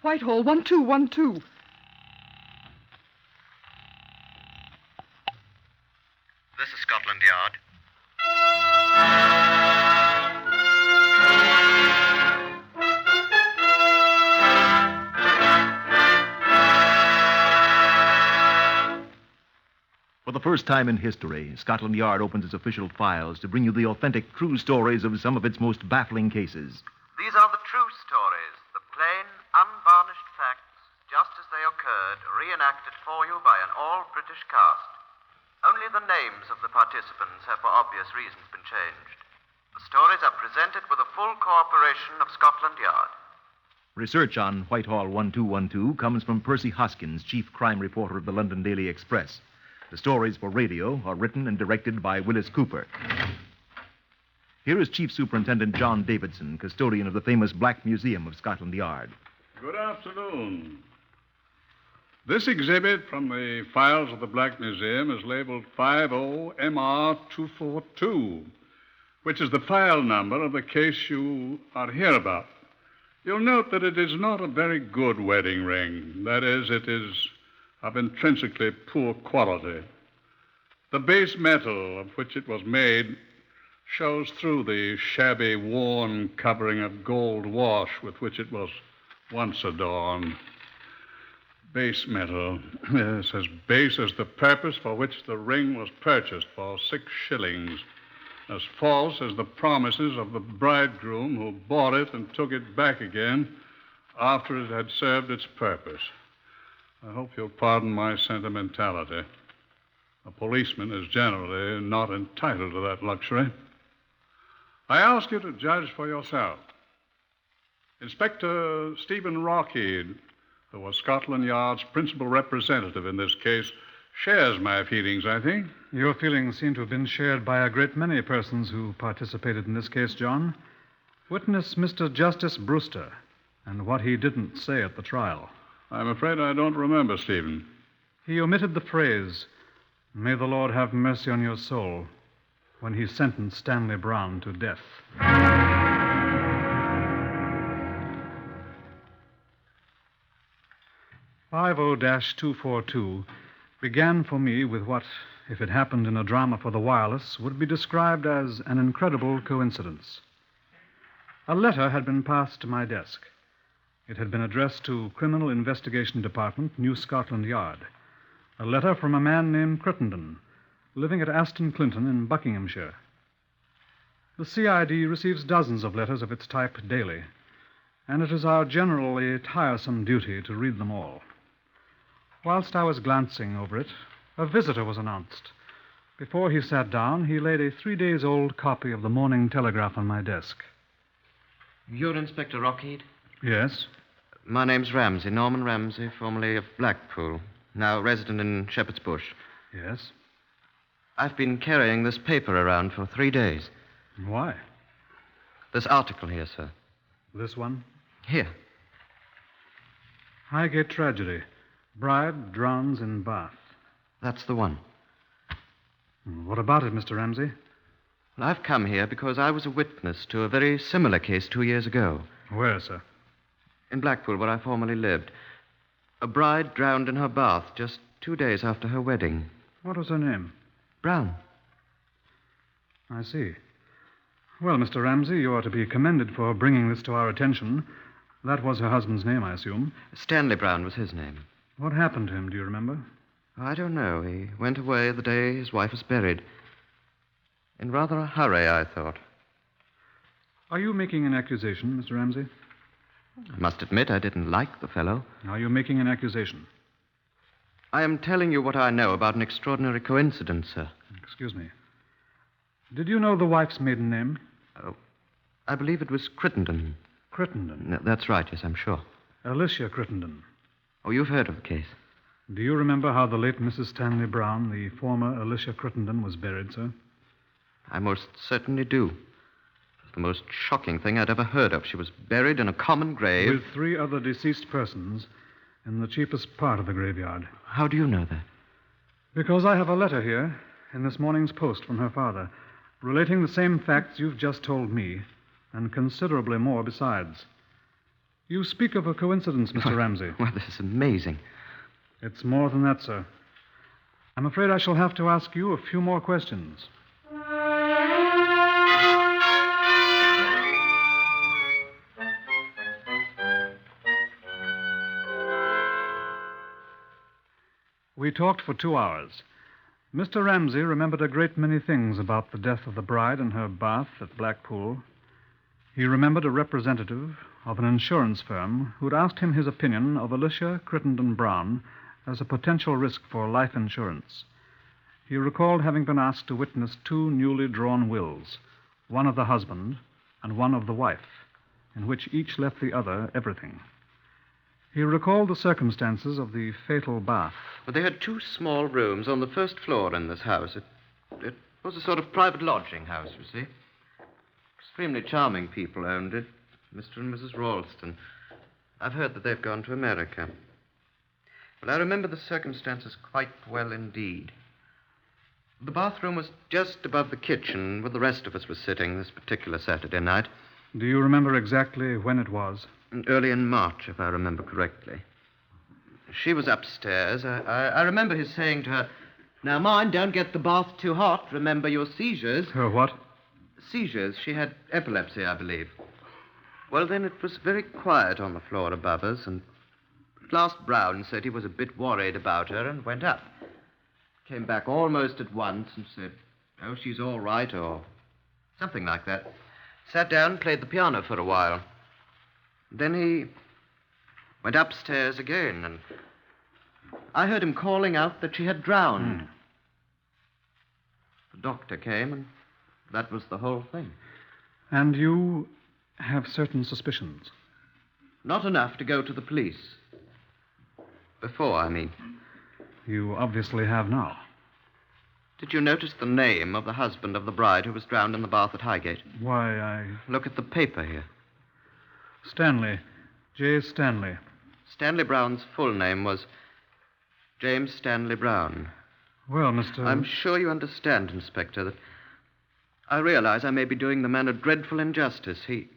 Whitehall, 1212. This is Scotland Yard. For the first time in history, Scotland Yard opens its official files to bring you the authentic, true stories of some of its most baffling cases. These are the true stories, the plain, unvarnished facts, just as they occurred, reenacted for you by an all-British cast. Only the names of the participants have for obvious reasons been changed. The stories are presented with the full cooperation of Scotland Yard. Research on Whitehall 1212 comes from Percy Hoskins, chief crime reporter of the London Daily Express. The stories for radio are written and directed by Willis Cooper. Here is Chief Superintendent John Davidson, custodian of the famous Black Museum of Scotland Yard. Good afternoon. This exhibit from the files of the Black Museum is labeled 50MR242, which is the file number of the case you are here about. You'll note that it is not a very good wedding ring. That is, it is of intrinsically poor quality. The base metal of which it was made shows through the shabby, worn covering of gold wash with which it was once adorned. Base metal. Yes, as base as the purpose for which the ring was purchased for 6 shillings. As false as the promises of the bridegroom who bought it and took it back again after it had served its purpose. I hope you'll pardon my sentimentality. A policeman is generally not entitled to that luxury. I ask you to judge for yourself. Inspector Stephen Rockheed, who was Scotland Yard's principal representative in this case, shares my feelings, I think. Your feelings seem to have been shared by a great many persons who participated in this case, John. Witness Mr. Justice Brewster and what he didn't say at the trial. I'm afraid I don't remember, Stephen. He omitted the phrase, "May the Lord have mercy on your soul," when he sentenced Stanley Brown to death. 50-242 began for me with what, if it happened in a drama for the wireless, would be described as an incredible coincidence. A letter had been passed to my desk. It had been addressed to Criminal Investigation Department, New Scotland Yard. A letter from a man named Crittenden, living at Aston Clinton in Buckinghamshire. The CID receives dozens of letters of its type daily, and it is our generally tiresome duty to read them all. Whilst I was glancing over it, a visitor was announced. Before he sat down, he laid a 3-days-old copy of the Morning Telegraph on my desk. You're Inspector Rockheed? Yes? My name's Ramsey, Norman Ramsey, formerly of Blackpool, now resident in Shepherd's Bush. Yes? I've been carrying this paper around for 3 days. Why? This article here, sir. This one? Here. Highgate tragedy. Bride drowns in bath. That's the one. What about it, Mr. Ramsey? Well, I've come here because I was a witness to a very similar case 2 years ago. Where, sir? In Blackpool, where I formerly lived. A bride drowned in her bath just 2 days after her wedding. What was her name? Brown. I see. Well, Mr. Ramsey, you are to be commended for bringing this to our attention. That was her husband's name, I assume. Stanley Brown was his name. What happened to him, do you remember? I don't know. He went away the day his wife was buried. In rather a hurry, I thought. Are you making an accusation, Mr. Ramsey? I must admit I didn't like the fellow. Are you making an accusation? I am telling you what I know about an extraordinary coincidence, sir. Excuse me. Did you know the wife's maiden name? Oh, I believe it was Crittenden. Crittenden? No, that's right, yes, I'm sure. Alicia Crittenden. Oh, you've heard of the case? Do you remember how the late Mrs. Stanley Brown, the former Alicia Crittenden, was buried, sir? I most certainly do. It was the most shocking thing I'd ever heard of. She was buried in a common grave. With 3 other deceased persons in the cheapest part of the graveyard. How do you know that? Because I have a letter here in this morning's post from her father, relating the same facts you've just told me, and considerably more besides. You speak of a coincidence, Mr. Ramsey. Well, this is amazing. It's more than that, sir. I'm afraid I shall have to ask you a few more questions. We talked for 2 hours. Mr. Ramsey remembered a great many things about the death of the bride in her bath at Blackpool. He remembered a representative of an insurance firm who'd asked him his opinion of Alicia Crittenden Brown as a potential risk for life insurance. He recalled having been asked to witness 2 newly drawn wills, one of the husband and one of the wife, in which each left the other everything. He recalled the circumstances of the fatal bath. Well, they had 2 small rooms on the first floor in this house. It was a sort of private lodging house, you see. Extremely charming people owned it, Mr. and Mrs. Ralston. I've heard that they've gone to America. Well, I remember the circumstances quite well indeed. The bathroom was just above the kitchen where the rest of us were sitting this particular Saturday night. Do you remember exactly when it was? Early in March, if I remember correctly. She was upstairs. I remember his saying to her, "Now, mind, don't get the bath too hot. Remember your seizures." Her what? Seizures. She had epilepsy, I believe. Well, then it was very quiet on the floor above us, and at last Brown said he was a bit worried about her and went up. Came back almost at once and said, "Oh, she's all right," or something like that. Sat down and played the piano for a while. Then he went upstairs again, and I heard him calling out that she had drowned. The doctor came, and that was the whole thing. And you have certain suspicions? Not enough to go to the police. Before, I mean. You obviously have now. Did you notice the name of the husband of the bride who was drowned in the bath at Highgate? Why, Look at the paper here. Stanley. J. Stanley. Stanley Brown's full name was James Stanley Brown. Well, Mr. I'm sure you understand, Inspector, that I realize I may be doing the man a dreadful injustice. He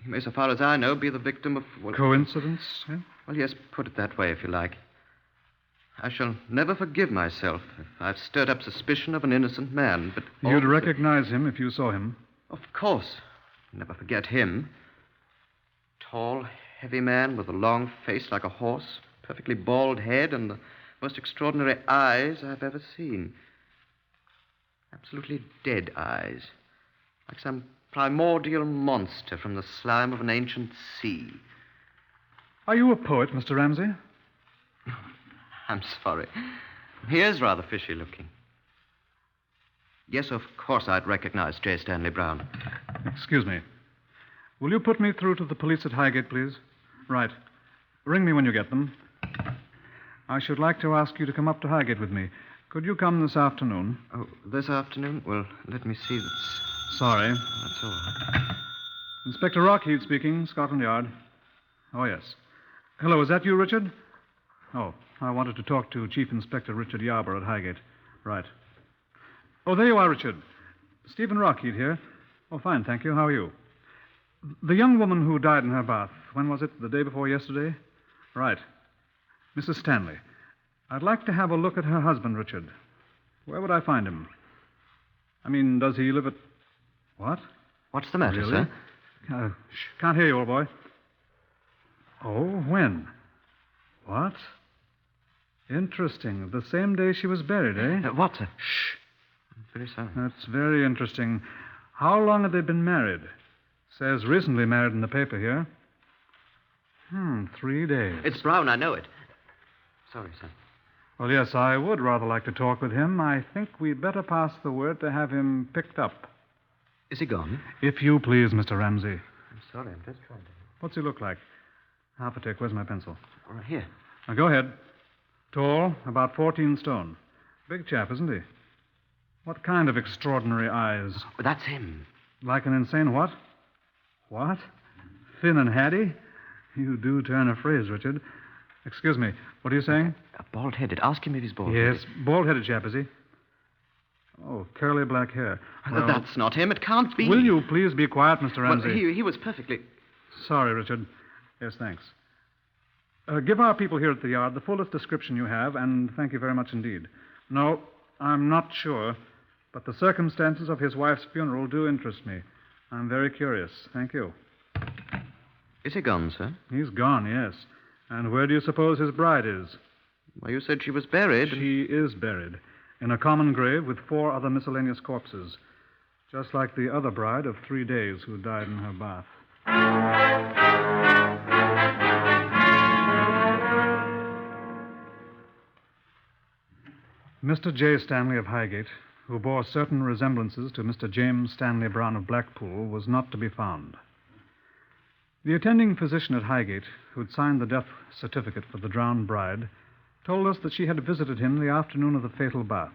may, so far as I know, be the victim of... Well, Coincidence, eh? Well, yes, put it that way, if you like. I shall never forgive myself if I've stirred up suspicion of an innocent man, but... You'd also... recognize him if you saw him. Of course. Never forget him. Tall, heavy man with a long face like a horse, perfectly bald head, and the most extraordinary eyes I've ever seen. Absolutely dead eyes. Like some primordial monster from the slime of an ancient sea. Are you a poet, Mr. Ramsey? I'm sorry. He is rather fishy looking. Yes, of course I'd recognize J. Stanley Brown. Excuse me. Will you put me through to the police at Highgate, please? Right. Ring me when you get them. I should like to ask you to come up to Highgate with me. Could you come this afternoon? Oh, this afternoon? Well, let me see. Sorry. That's all right. Inspector Rockheed speaking, Scotland Yard. Oh, yes. Hello, is that you, Richard? Oh, I wanted to talk to Chief Inspector Richard Yarber at Highgate. Right. Oh, there you are, Richard. Stephen Rockheed here. Oh, fine, thank you. How are you? The young woman who died in her bath, when was it? The day before yesterday? Right. Mrs. Stanley. I'd like to have a look at her husband, Richard. Where would I find him? I mean, does he live at... What? What's the matter, Really? sir? Can't hear you, old boy. Oh, when? What? Interesting. The same day she was buried, eh? What, sir? Shh. I'm very sorry. That's very interesting. How long had they been married? Says recently married in the paper here. 3 days. It's Brown, I know it. Sorry, sir. Well, yes, I would rather like to talk with him. I think we'd better pass the word to have him picked up. Is he gone? If you please, Mr. Ramsey. I'm sorry, I'm just trying to... What's he look like? Half a tick. Where's my pencil? All right, here. Now, go ahead. Tall, about 14 stone. Big chap, isn't he? What kind of extraordinary eyes? Well, that's him. Like an insane what? What? Thin and hatty? You do turn a phrase, Richard. Excuse me. What are you saying? Bald-headed. Ask him if he's bald-headed. Yes, bald-headed chap, is he? Oh, curly black hair. Well, That's not him. It can't be. Will you please be quiet, Mr. Ramsey? Well, he was perfectly... Sorry, Richard. Yes, thanks. Give our people here at the yard the fullest description you have, and thank you very much indeed. No, I'm not sure, but the circumstances of his wife's funeral do interest me. I'm very curious. Thank you. Is he gone, sir? He's gone, yes. And where do you suppose his bride is? Well, you said she was buried. She is buried in a common grave with 4 other miscellaneous corpses, just like the other bride of 3 days who died in her bath. Mr. J. Stanley of Highgate, who bore certain resemblances to Mr. James Stanley Brown of Blackpool, was not to be found. The attending physician at Highgate, who'd signed the death certificate for the drowned bride, told us that she had visited him the afternoon of the fatal bath.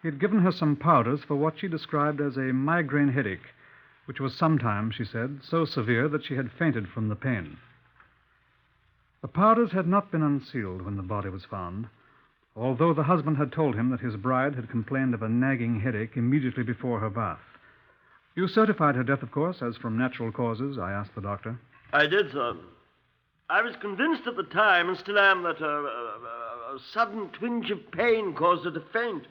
He had given her some powders for what she described as a migraine headache, which was sometimes, she said, so severe that she had fainted from the pain. The powders had not been unsealed when the body was found, although the husband had told him that his bride had complained of a nagging headache immediately before her bath. You certified her death, of course, as from natural causes, I asked the doctor. I did, sir. I was convinced at the time, and still am, that a sudden twinge of pain caused her to faint.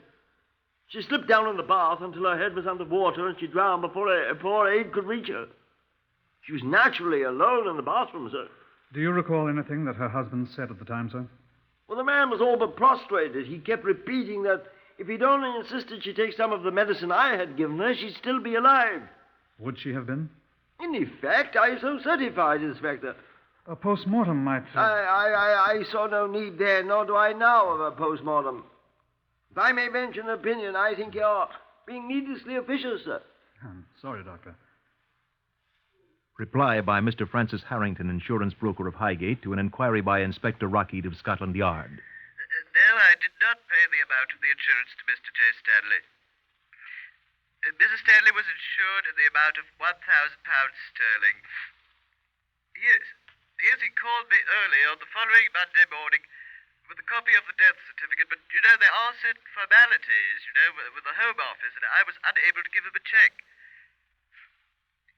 She slipped down in the bath until her head was under water, and she drowned before aid could reach her. She was naturally alone in the bathroom, sir. Do you recall anything that her husband said at the time, sir? Well, the man was all but prostrated. He kept repeating that if he'd only insisted she take some of the medicine I had given her, she'd still be alive. Would she have been? In effect, I so certified, Inspector. A post-mortem might... I saw no need there, nor do I now, of a post-mortem. If I may venture an opinion, I think you're being needlessly officious, sir. I'm sorry, Doctor. Reply by Mr. Francis Harrington, insurance broker of Highgate, to an inquiry by Inspector Rockheed of Scotland Yard. No, I did not pay the amount of the insurance to Mr. J. Stanley. Mrs. Stanley was insured in the amount of £1,000 sterling. Yes. Yes, he called me early on the following Monday morning with a copy of the death certificate, but, there are certain formalities, with the Home Office, and I was unable to give him a check.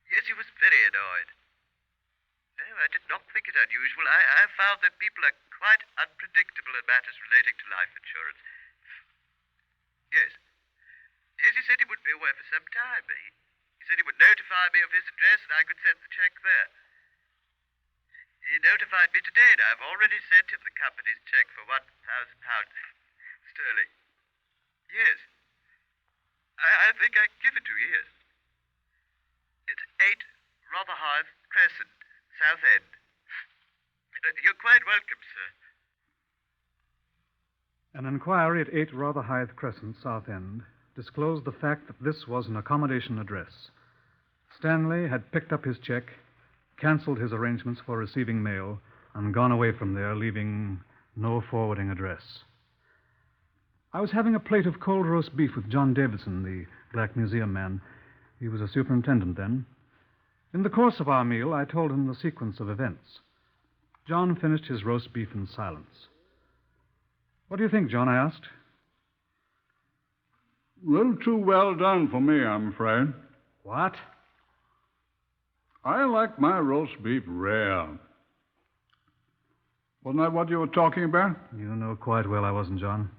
Yes, he was very annoyed. No, I did not think it unusual. I found that people are quite unpredictable in matters relating to life insurance. Yes. Yes, he said he would be away for some time. He said he would notify me of his address and I could send the check there. He notified me today, and I've already sent him the company's check for £1,000 sterling. Yes. I think I can give it to you, yes. It's 8 Rotherhithe Crescent, Southend. You're quite welcome, sir. An inquiry at 8 Rotherhithe Crescent, Southend, disclosed the fact that this was an accommodation address. Stanley had picked up his check, canceled his arrangements for receiving mail, and gone away from there, leaving no forwarding address. I was having a plate of cold roast beef with John Davidson, the Black Museum man. He was a superintendent then. In the course of our meal, I told him the sequence of events. John finished his roast beef in silence. What do you think, John? I asked. A little too well done for me, I'm afraid. What? I like my roast beef rare. Wasn't that what you were talking about? You know quite well I wasn't, John.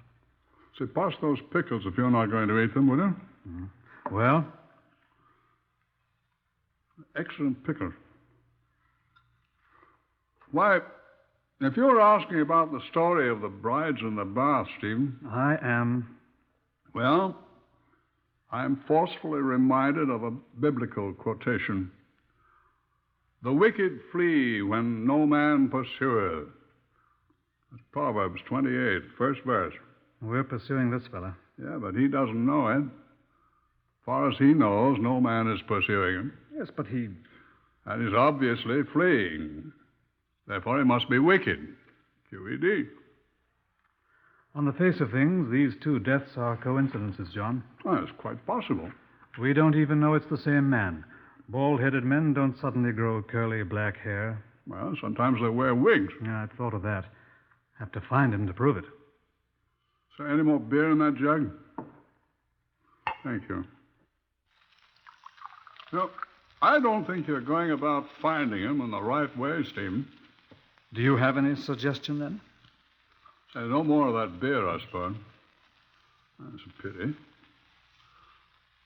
Say, pass those pickles if you're not going to eat them, will you? Mm-hmm. Well? Excellent pickles. Why, if you're asking about the story of the brides in the bath, Stephen... I am. Well, I'm forcefully reminded of a biblical quotation. The wicked flee when no man pursueth. That's Proverbs 28, first verse. We're pursuing this fella. Yeah, but he doesn't know it. As far as he knows, no man is pursuing him. Yes, but he... And he's obviously fleeing. Therefore, he must be wicked. QED. On the face of things, these two deaths are coincidences, John. Oh, it's quite possible. We don't even know it's the same man. Bald-headed men don't suddenly grow curly black hair. Well, sometimes they wear wigs. Yeah, I'd thought of that. Have to find him to prove it. Say, any more beer in that jug? Thank you. No, I don't think you're going about finding him in the right way, Stephen. Do you have any suggestion, then? Say, no more of that beer, I suppose. That's a pity.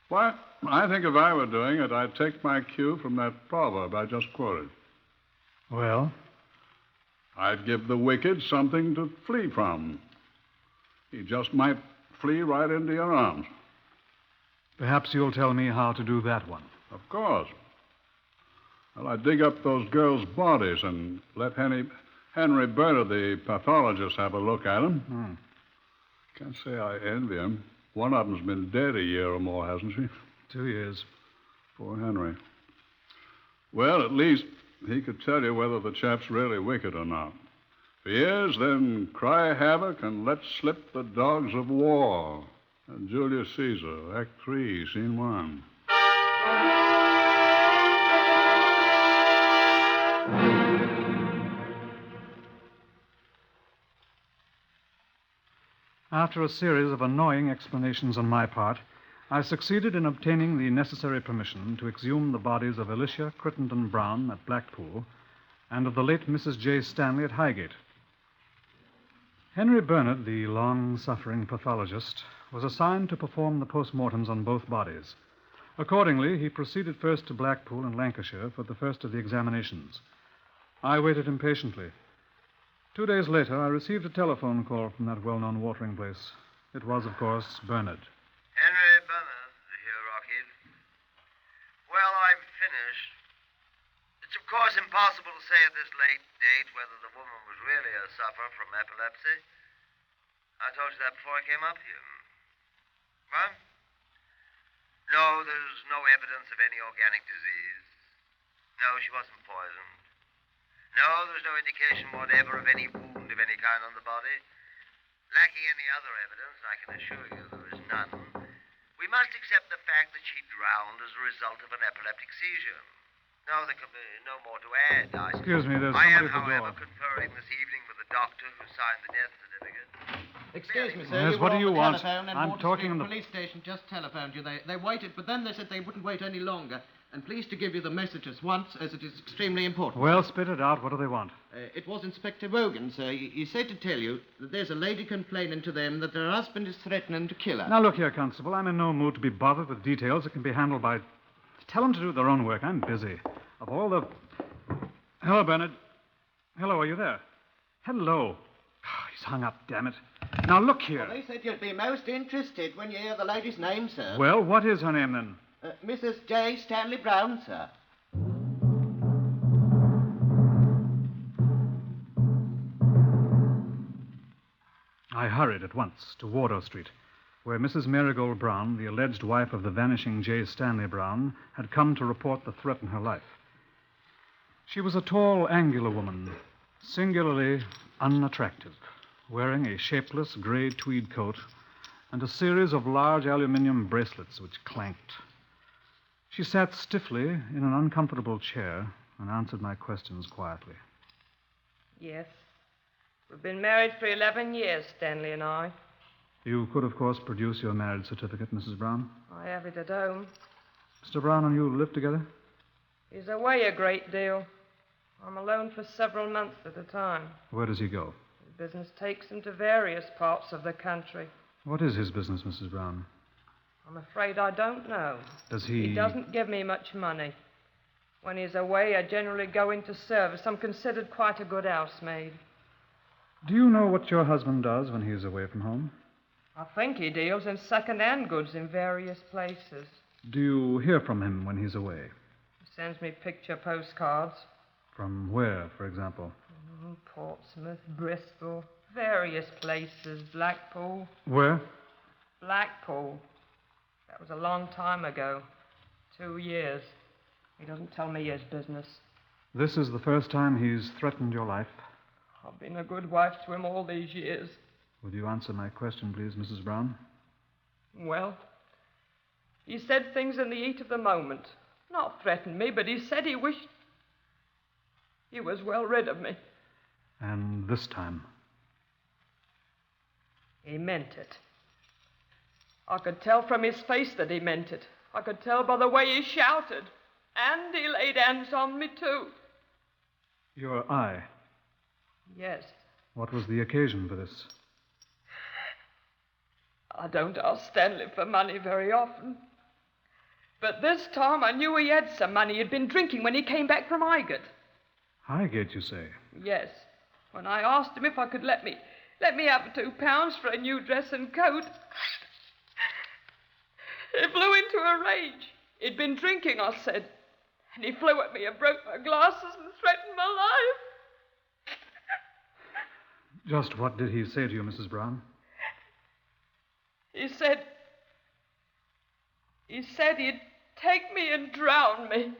Why, I think if I were doing it, I'd take my cue from that proverb I just quoted. Well? I'd give the wicked something to flee from. He just might flee right into your arms. Perhaps you'll tell me how to do that one. Of course. Well, I'd dig up those girls' bodies and let Henry Bernard, the pathologist, have a look at them. Can't say I envy him. One of them's been dead a year or more, hasn't she? 2 years. Poor Henry. Well, at least he could tell you whether the chap's really wicked or not. If he is, then cry havoc and let slip the dogs of war. And Julius Caesar, Act 3, Scene 1. After a series of annoying explanations on my part, I succeeded in obtaining the necessary permission to exhume the bodies of Alicia Crittenden Brown at Blackpool and of the late Mrs. J. Stanley at Highgate. Henry Bernard, the long-suffering pathologist, was assigned to perform the postmortems on both bodies. Accordingly, he proceeded first to Blackpool in Lancashire for the first of the examinations. I waited impatiently. 2 days later, I received a telephone call from that well-known watering place. It was, of course, Bernard. Henry Bernard here, Rocky. Well, I'm finished. It's, of course, impossible to say at this late date whether the woman was really a sufferer from epilepsy. I told you that before I came up here. What? No, there's no evidence of any organic disease. No, she wasn't poisoned. No, there's no indication whatever of any wound of any kind on the body. Lacking any other evidence, I can assure you there is none. We must accept the fact that she drowned as a result of an epileptic seizure. No, there can be no more to add. Excuse me, there's I somebody at am, the however, door. conferring this evening with the doctor who signed the death certificate. Excuse me, sir. Yes, you what were do you on the want? telephone and I'm Water talking Street on the- police station just telephoned you. They waited, but then they said they wouldn't wait any longer. And pleased to give you the message at once, as it is extremely important. Well, spit it out. What do they want? It was Inspector Wogan, sir. He said to tell you that there's a lady complaining to them that her husband is threatening to kill her. Now, look here, Constable. I'm in no mood to be bothered with details that can be handled by... Tell them to do their own work. I'm busy. Of all the... Hello, Bernard. Hello, are you there? Hello. Oh, he's hung up, damn it. Now, look here. Well, they said you'd be most interested when you hear the lady's name, sir. Well, what is her name, then? Mrs. J. Stanley Brown, sir. I hurried at once to Wardour Street, where Mrs. Marigold Brown, the alleged wife of the vanishing J. Stanley Brown, had come to report the threat in her life. She was a tall, angular woman, singularly unattractive, wearing a shapeless gray tweed coat and a series of large aluminum bracelets which clanked. She sat stiffly in an uncomfortable chair and answered my questions quietly. Yes. We've been married for 11 years, Stanley and I. You could, of course, produce your marriage certificate, Mrs. Brown. I have it at home. Mr. Brown and you live together? He's away a great deal. I'm alone for several months at a time. Where does he go? His business takes him to various parts of the country. What is his business, Mrs. Brown? I'm afraid I don't know. Does he... He doesn't give me much money. When he's away, I generally go into service. I'm considered quite a good housemaid. Do you know what your husband does when he's away from home? I think he deals in second-hand goods in various places. Do you hear from him when he's away? He sends me picture postcards. From where, for example? Portsmouth, Bristol, various places, Blackpool. Where? Blackpool. That was a long time ago. 2 years. He doesn't tell me his business. This is the first time he's threatened your life. I've been a good wife to him all these years. Would you answer my question, please, Mrs. Brown? Well, he said things in the heat of the moment. Not threatened me, but he said he wished he was well rid of me. And this time? He meant it. I could tell from his face that he meant it. I could tell by the way he shouted. And he laid hands on me, too. Your eye. Yes. What was the occasion for this? I don't ask Stanley for money very often. But this time I knew he had some money. He'd been drinking when he came back from Highgate. Highgate, you say? Yes. When I asked him if I could let me have £2 for a new dress and coat, he flew into a rage. He'd been drinking, I said. And he flew at me and broke my glasses and threatened my life. Just what did he say to you, Mrs. Brown? He said he'd take me and drown me.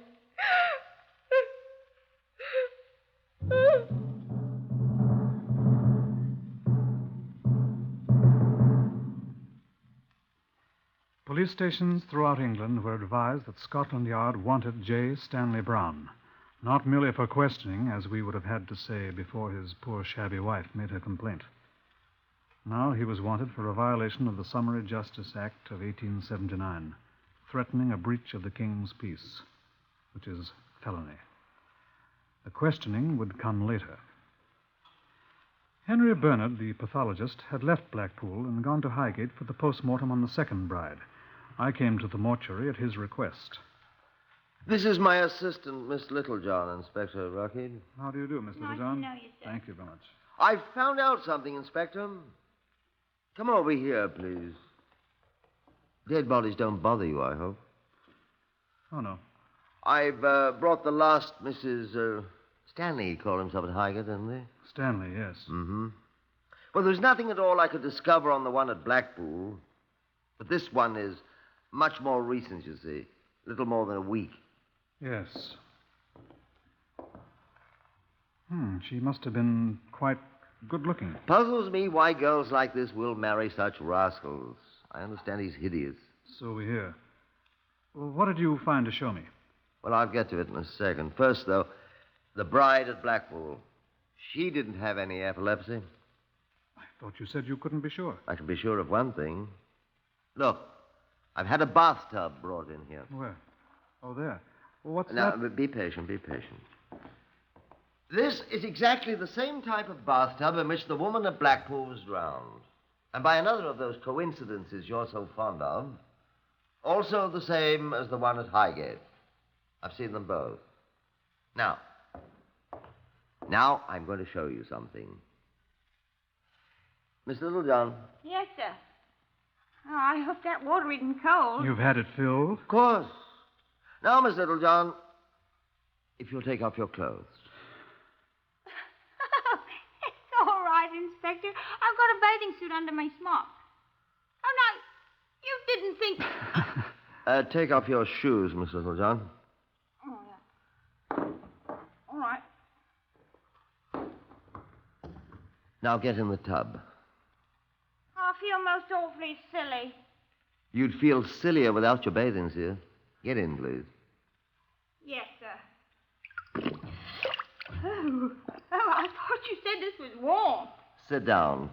Police stations throughout England were advised that Scotland Yard wanted J. Stanley Brown, not merely for questioning, as we would have had to say before his poor shabby wife made her complaint. Now he was wanted for a violation of the Summary Justice Act of 1879, threatening a breach of the King's peace, which is felony. The questioning would come later. Henry Bernard, the pathologist, had left Blackpool and gone to Highgate for the post-mortem on the second bride. I came to the mortuary at his request. This is my assistant, Miss Littlejohn, Inspector Rockhead. How do you do, Miss Littlejohn? Nice to know you, sir. Thank you very much. I found out something, Inspector. Come over here, please. Dead bodies don't bother you, I hope. Oh, no. I've brought the last Mrs. Stanley, he called himself at Highgate, didn't he? Stanley, yes. Mm-hmm. Well, there's nothing at all I could discover on the one at Blackpool. But this one is much more recent, you see. A little more than a week. Yes. She must have been quite good-looking. Puzzles me why girls like this will marry such rascals. I understand he's hideous. So we hear. Well, what did you find to show me? Well, I'll get to it in a second. First, though, the bride at Blackpool. She didn't have any epilepsy. I thought you said you couldn't be sure. I can be sure of one thing. Look, I've had a bathtub brought in here. Where? Oh, there. Well, what's Now, that? be patient, be patient. This is exactly the same type of bathtub in which the woman at Blackpool was drowned. And by another of those coincidences you're so fond of, also the same as the one at Highgate. I've seen them both. Now I'm going to show you something. Miss Littlejohn. Yes, sir. Oh, I hope that water isn't cold. You've had it filled? Of course. Now, Miss Littlejohn, if you'll take off your clothes. It's all right, Inspector. I've got a bathing suit under my smock. Oh, no, you didn't think... Take off your shoes, Miss Littlejohn. Oh, yeah. All right. Now get in the tub. I feel most awfully silly. You'd feel sillier without your bathing suit. Get in, please. Yes, sir. Oh, I thought you said this was warm. Sit down.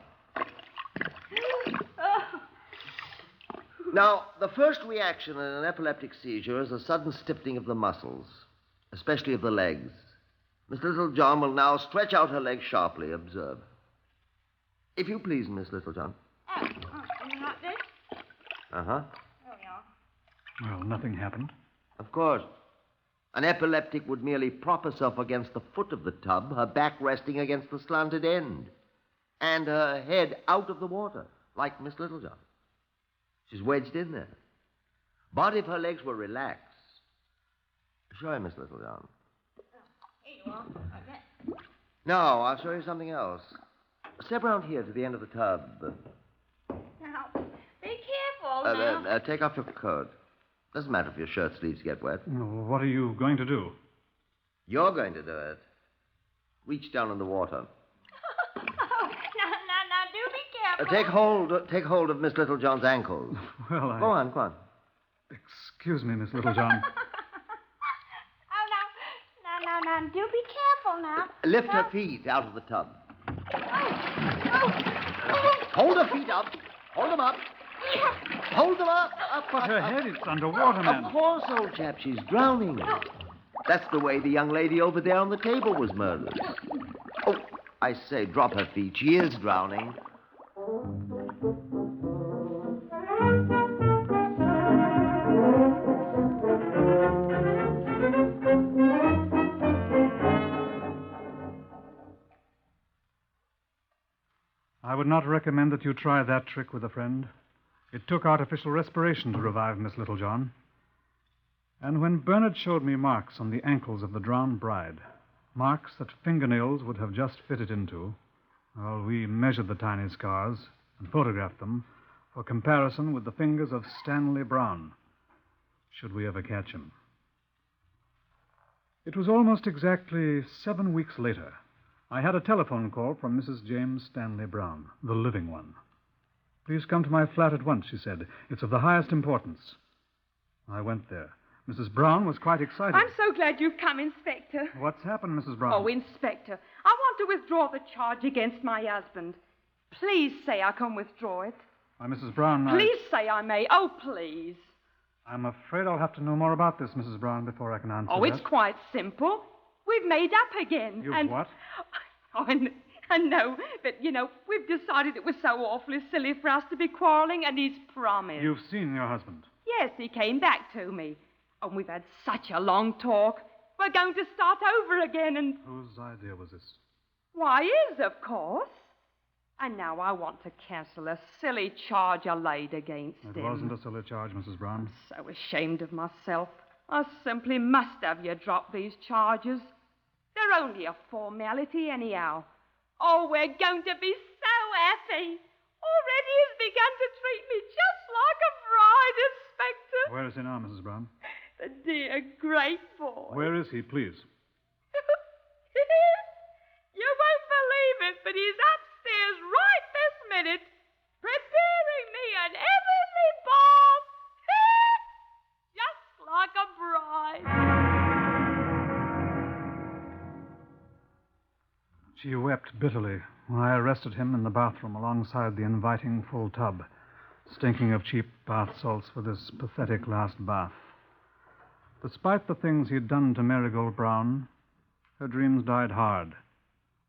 Oh. Now, the first reaction in an epileptic seizure is a sudden stiffening of the muscles, especially of the legs. Miss Littlejohn will now stretch out her legs sharply. Observe. If you please, Miss Littlejohn. Oh, you like this? Uh-huh. There we are. Well, nothing happened. Of course. An epileptic would merely prop herself against the foot of the tub, her back resting against the slanted end, and her head out of the water, like Miss Littlejohn. She's wedged in there. But if her legs were relaxed... Show Miss Littlejohn. Here you are, like that. Now, I'll show you something else. Step around here to the end of the tub. Now, be careful now. Take off your coat. Doesn't matter if your shirt sleeves get wet. Well, what are you going to do? You're going to do it. Reach down in the water. Now, do be careful. Take hold of Miss Littlejohn's ankles. Well, Go on. Excuse me, Miss Littlejohn. Oh, now, do be careful now. Lift her feet out of the tub. Oh. Hold her feet up. Hold them up. Hold her up. But her head, it's underwater, man. Of course, old chap, she's drowning. That's the way the young lady over there on the table was murdered. Oh, I say, drop her feet. She is drowning. I would not recommend that you try that trick with a friend. It took artificial respiration to revive Miss Littlejohn. And when Bernard showed me marks on the ankles of the drowned bride, marks that fingernails would have just fitted into, well, we measured the tiny scars and photographed them for comparison with the fingers of Stanley Brown, should we ever catch him. It was almost exactly 7 weeks later. I had a telephone call from Mrs. James Stanley Brown, the living one. "Please come to my flat at once," she said. "It's of the highest importance." I went there. Mrs. Brown was quite excited. I'm so glad you've come, Inspector. What's happened, Mrs. Brown? Oh, Inspector, I want to withdraw the charge against my husband. Please say I can withdraw it. Why, Mrs. Brown, Please say I may. Oh, please. I'm afraid I'll have to know more about this, Mrs. Brown, before I can answer Oh, that. it's quite simple. We've made up again. You've what? Oh, I know, but, we've decided it was so awfully silly for us to be quarreling, and he's promised. You've seen your husband? Yes, he came back to me. And we've had such a long talk. We're going to start over again, and... Whose idea was this? Why, his, of course. And now I want to cancel a silly charge I laid against him. It wasn't a silly charge, Mrs. Brown. I'm so ashamed of myself. I simply must have you drop these charges. They're only a formality anyhow. Oh, we're going to be so happy. Already he's begun to treat me just like a bride, Inspector. Where is he now, Mrs. Brown? The dear, great boy. Where is he, please? You won't believe it, but he's upstairs right this minute, preparing me an heavenly bath. Just like a bride. She wept bitterly when I arrested him in the bathroom alongside the inviting full tub, stinking of cheap bath salts for this pathetic last bath. Despite the things he'd done to Marigold Brown, her dreams died hard.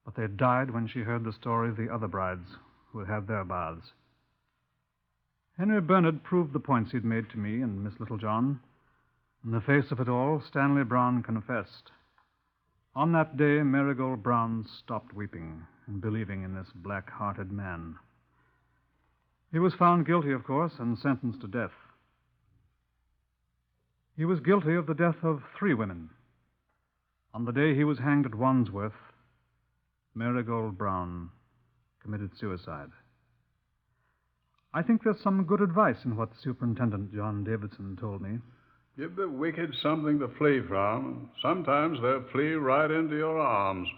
But they died when she heard the story of the other brides who had had their baths. Henry Bernard proved the points he'd made to me and Miss Littlejohn. In the face of it all, Stanley Brown confessed. On that day, Marigold Brown stopped weeping and believing in this black-hearted man. He was found guilty, of course, and sentenced to death. He was guilty of the death of 3 women. On the day he was hanged at Wandsworth, Marigold Brown committed suicide. I think there's some good advice in what Superintendent John Davidson told me. Give the wicked something to flee from. Sometimes they'll flee right into your arms.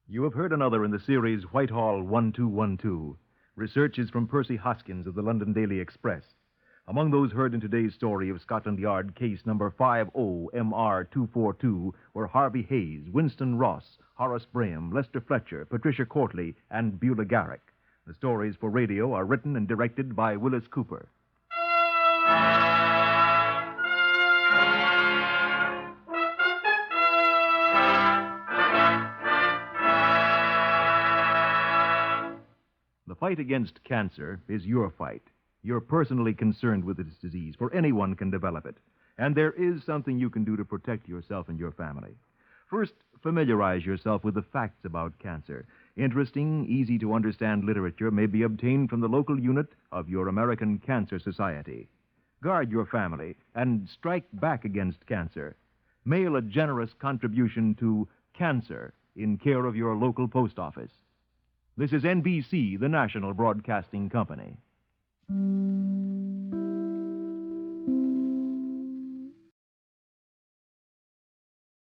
You have heard another in the series Whitehall 1212. Research is from Percy Hoskins of the London Daily Express. Among those heard in today's story of Scotland Yard case number 50MR242 were Harvey Hayes, Winston Ross, Horace Braham, Lester Fletcher, Patricia Courtley, and Beulah Garrick. The stories for radio are written and directed by Willis Cooper. The fight against cancer is your fight. You're personally concerned with this disease, for anyone can develop it. And there is something you can do to protect yourself and your family. First, familiarize yourself with the facts about cancer. Interesting, easy-to-understand literature may be obtained from the local unit of your American Cancer Society. Guard your family and strike back against cancer. Mail a generous contribution to Cancer in care of your local post office. This is NBC, the national broadcasting company.